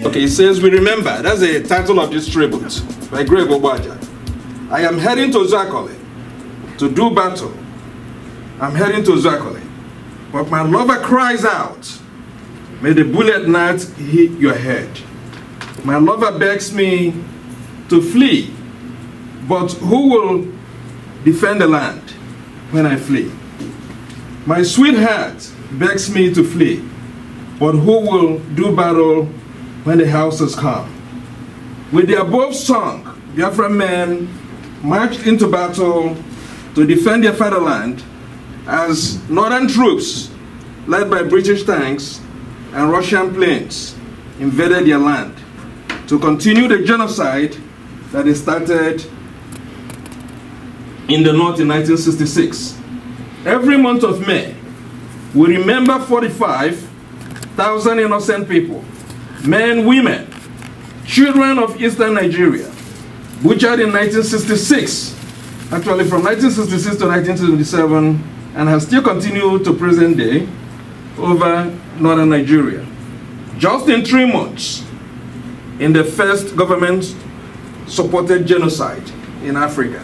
Okay, it says, we remember. That's the title of this tribute by Greg Ugbaja'S. I am heading to Zakole to do battle. I'm heading to Zakole. But my lover cries out, may the bullet not hit your head. My lover begs me to flee, but who will defend the land when I flee? My sweetheart begs me to flee, but who will do battle when the houses come? With the above song, Biafran men marched into battle to defend their fatherland as northern troops, led by British tanks and Russian planes, invaded their land to continue the genocide that they started in the north in 1966. Every month of May, we remember 45,000 innocent people, men, women, children of Eastern Nigeria, butchered in 1966, actually from 1966 to 1977, and has still continued to present day over northern Nigeria. Just in 3 months, in the first government-supported genocide in Africa.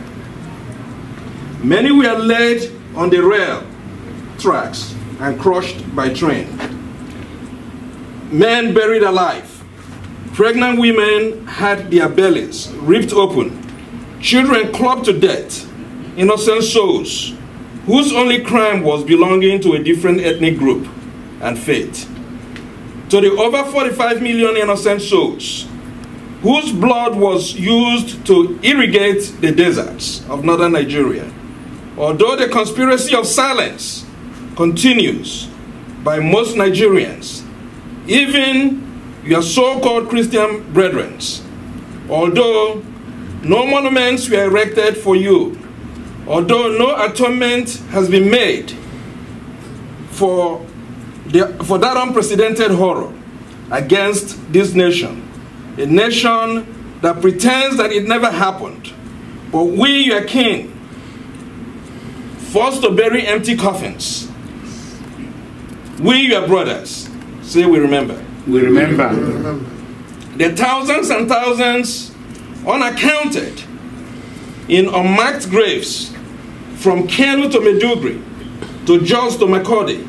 Many were laid on the rail tracks and crushed by train. Men buried alive. Pregnant women had their bellies ripped open. Children clubbed to death. Innocent souls whose only crime was belonging to a different ethnic group and faith. To the over 45 million innocent souls whose blood was used to irrigate the deserts of northern Nigeria, although the conspiracy of silence continues by most Nigerians, even your so-called Christian brethren, although no monuments were erected for you, although no atonement has been made for that unprecedented horror against this nation, a nation that pretends that it never happened, but we, your king, forced to bury empty coffins. We, your brothers, say we remember. We remember. The thousands and thousands, unaccounted, in unmarked graves, from Kano to Medugri, to Jos to Makodi,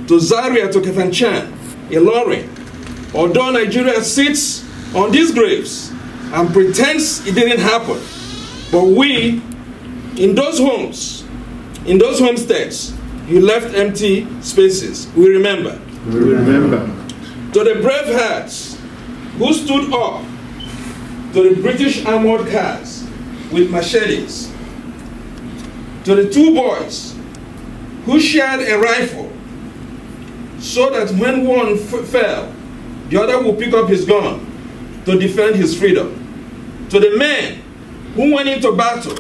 to Zaria to Kefanchan, Ilorin. Although Nigeria sits on these graves and pretends it didn't happen, but we, in those homes, in those homesteads, you left empty spaces. We remember. We remember. To the brave hearts who stood up to the British armored cars with machetes, to the 2 boys who shared a rifle so that when one fell, the other would pick up his gun to defend his freedom, to the men who went into battle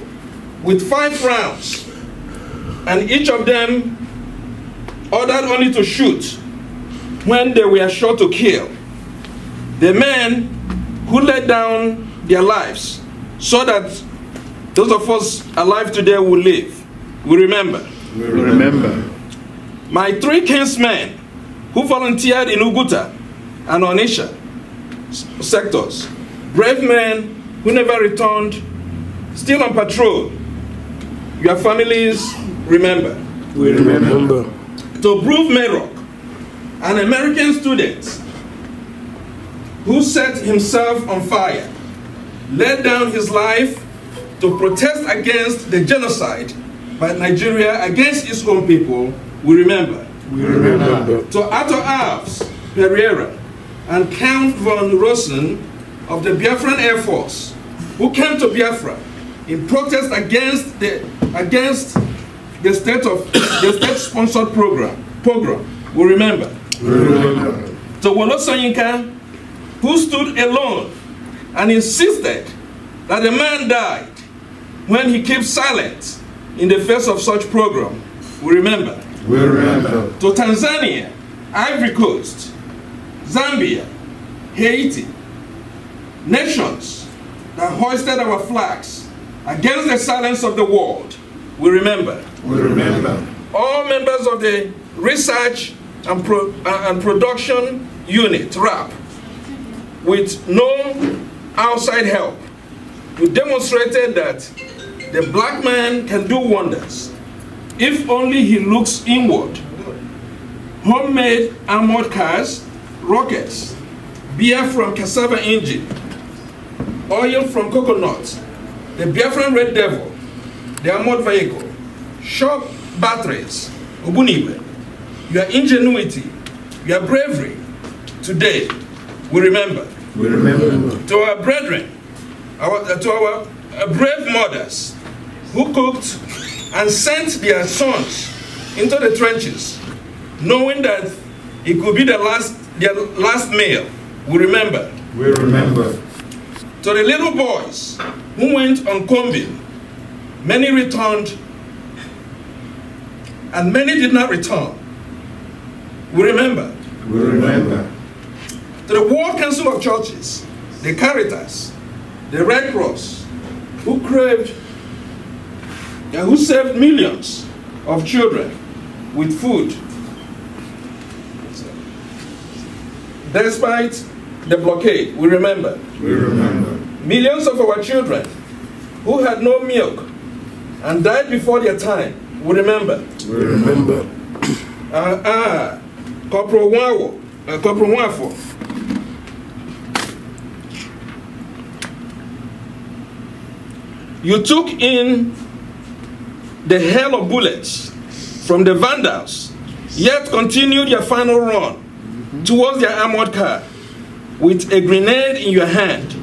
with 5 rounds and each of them ordered only to shoot when they were shot to kill, the men who laid down their lives so that those of us alive today will live. We remember. We remember. My 3 kinsmen who volunteered in Uguta and Onisha sectors, brave men who never returned, still on patrol. Your families remember. We remember. To Bruce Merrock, an American student who set himself on fire, laid down his life to protest against the genocide by Nigeria against its own people, we remember. We remember. To Arthur Alves Pereira and Count von Rosen of the Biafran Air Force, who came to Biafra in protest against the state-sponsored pogrom, we remember. We remember. To Wolo Soyinka, who stood alone and insisted that a man died when he kept silent in the face of such pogrom, we remember. We remember. To Tanzania, Ivory Coast, Zambia, Haiti, nations that hoisted our flags against the silence of the world, we remember. We remember. All members of the Research and Production Unit, RAP, with no outside help, we demonstrated that the black man can do wonders if only he looks inward. Homemade armored cars, rockets, beer from cassava engine, oil from coconut, the Biafran Red Devil, the armored vehicle, shock batteries, Obunibe, your ingenuity, your bravery, today we remember. We remember. To our brethren, to our brave mothers who cooked and sent their sons into the trenches, knowing that it could be their last meal, we remember. We remember. To the little boys who went on combing, many returned and many did not return, we remember. We remember. To the World Council of Churches, the Caritas, the Red Cross, who saved millions of children with food. Despite the blockade, we remember. We remember. Millions of our children who had no milk and died before their time, we remember. We remember. Corporal Nwafo. You took in the hail of bullets from the vandals, yet continued your final run towards their armored car with a grenade in your hand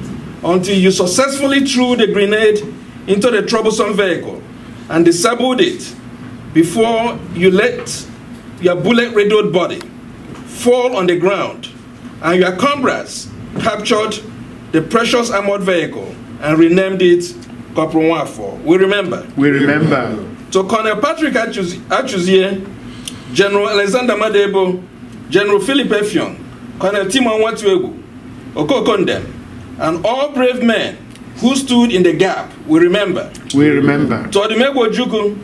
until you successfully threw the grenade into the troublesome vehicle and disabled it before you let your bullet-riddled body fall on the ground, and your comrades captured the precious armored vehicle and renamed it Corporal Nwafo. We remember. We remember. To Colonel Patrick Achuzie, General Alexander Madebo, General Philip Effiong, Colonel Timon Watuegu, Okokondem, and all brave men who stood in the gap, we remember. We remember. To Odumegwu Ojukwu,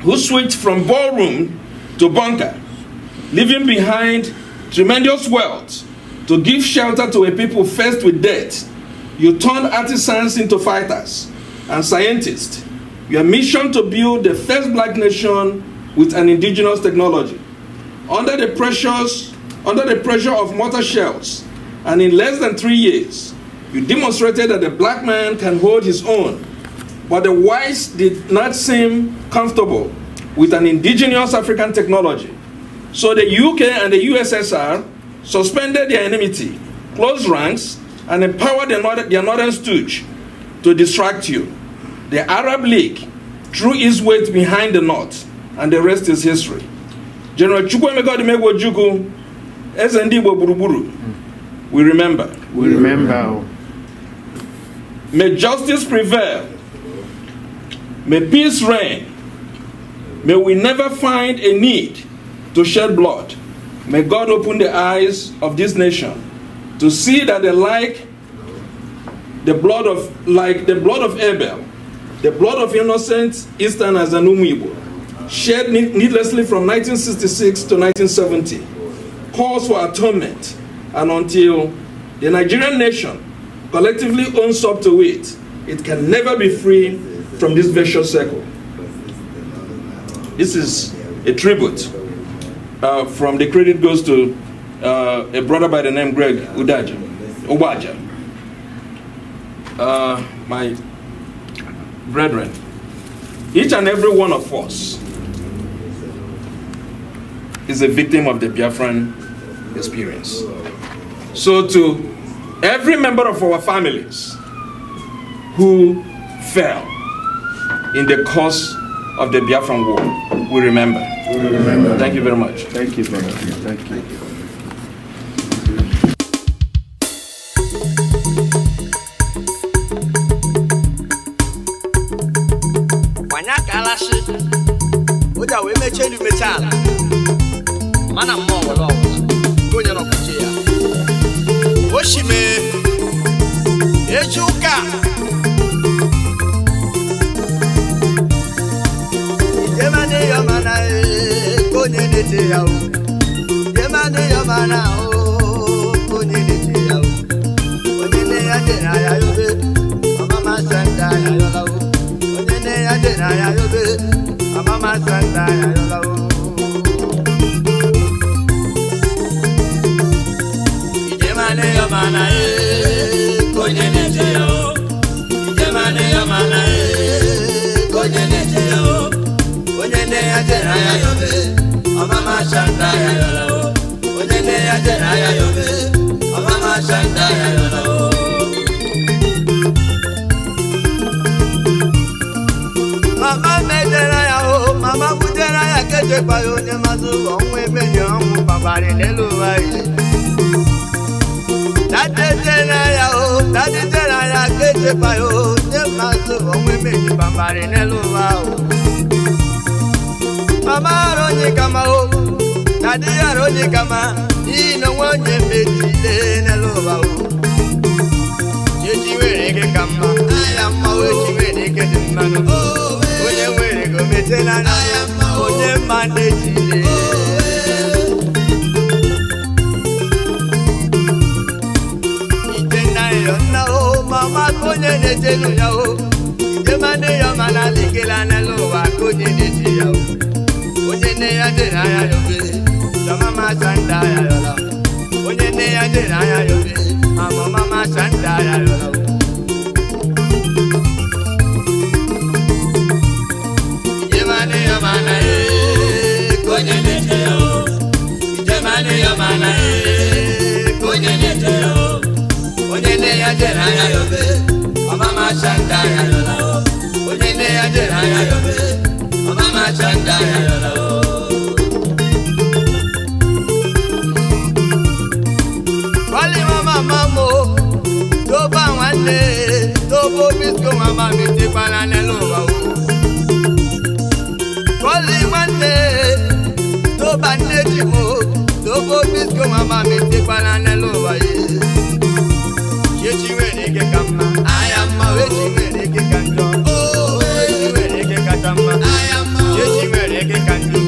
who switched from ballroom to bunker, leaving behind tremendous wealth to give shelter to a people faced with death. You turned artisans into fighters and scientists. Your mission to build the first black nation with an indigenous technology. Under the pressure of mortar shells, and in less than 3 years, you demonstrated that the black man can hold his own. But the whites did not seem comfortable with an indigenous African technology. So the UK and the USSR suspended their enmity, closed ranks, and empowered their northern stooge to distract you. The Arab League threw its weight behind the North, and the rest is history. General Chukwuemeka Odumegwu Ojukwu, SNDIGBO Buruburu, we remember. We remember. May justice prevail. May peace reign. May we never find a need to shed blood. May God open the eyes of this nation to see that the blood of Abel, the blood of innocent Easterners and Igbo, shed needlessly from 1966 to 1970, calls for atonement, and until the Nigerian nation collectively owns up to it, it can never be free from this vicious circle. This is a tribute. From the credit goes to a brother by the name Greg Ugbaja'S. My brethren, Each and every one of us is a victim of the Biafran experience. So to every member of our families who fell in the course of the Biafran war, we remember. We remember. Thank you very much. Thank you, brother. Thank you. Oja we meche lu mechala mana mo wolo go nyoro kuche ya oshime ejuka yemane yamana go nyenete ya o yemane yamana o go nyenete ya o onene ya dena ya yobe mama sanda ya yola o onene ya dena ya yobe Mama Santa Yola Ijemane Yamana Konyenete yo Ijemane Yamana Konyenete yo Konyene Ajena Yobe Mama Santa Yola Konyene Ajena Yobe Mama Santa Yola Mama Medera Mama Budera ya keje payo ne mazu onwe menyo mu babare lelu ai Dade tena ya o dade tena ya keje payo ne mazu onwe menyo babare lelu wa o Mama ronye kama o dade ya ronye kama ino wonye metile lelu wa o Jeji were ke kama ayama we ji were ke dimano Onye were go metena na onye manage Itena yo na o mama konye netenu ya o Idemane yo mana likela na lo wa konye neti ya o Onye ne ya dena ya yobe mama sanda ya yola Onye ne ya dena ya yobe mama sanda ya yola Yamana Konyenete yo Ijemane Yamana Konyenete yo Onyene ya jena ya yobe Mama Santa ya yola Onyene ya jena ya yobe Mama Santa ya yola Wali mama mamo Toba wane Tobo bisko mama miti panane loba Koli wane, to baneti mo, to bo bisko mama miti panane loba ye. Yechi wene ke kama, ayama wechi wene ke kanjo. Yechi wene ke katama, ayama yechi wene ke kanjo.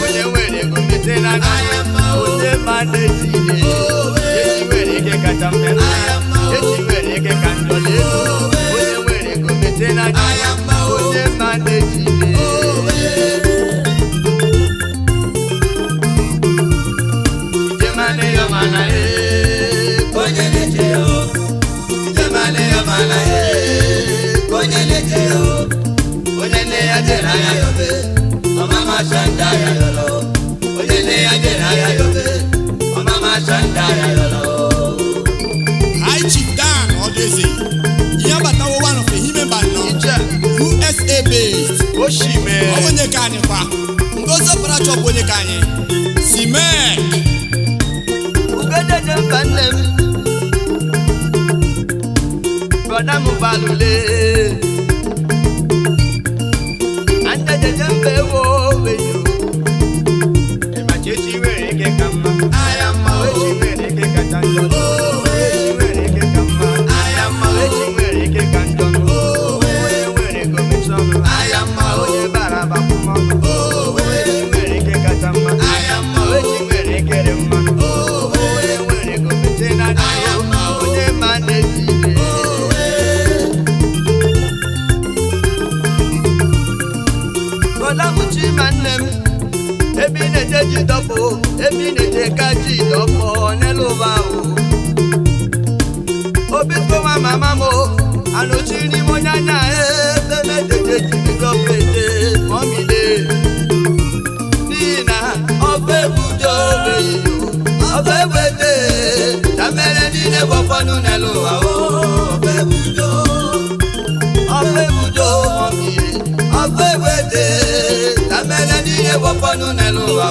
Onye wene go metena, ayama onye baneti ye. Yechi wene ke katama, ayama yechi wene ke kanjo le. Onye wene go metena, ayama onye baneti ye. Yamana Konyenete yo Ijemane Yamana Konyenete yo Onene ya jena ya yobe Mama Santa ya yolo Onene ya jena ya yobe Mama Santa ya yolo I Chief Dan Odeze Yabata one of the human band USA based Oshime Obonye kanye kwa Ngozo pracho obonye kanye Simek Ugedeje mbanem Brother Mubalule Ante jeje mbewo weyo Ema chechi were ke kama Ayama wechi were ke katanjolo Wechi were ke kama Ayama wechi were ke kanjolo Wechi were go misono Ayama oye baraba kumono Wechi were ke katama Ayama wechi were ke remano Onye maneti Kola muchi manem Ebi neje jidopo Ebi neje kaji dopo Neluva o Obisko wa mama mo anochiri monyanya ebe tete jibido pete momile nina obebudo beyo obebede tamere nine bofanu nelo wa obebudo momile obebede tamere nine bofanu nelo wa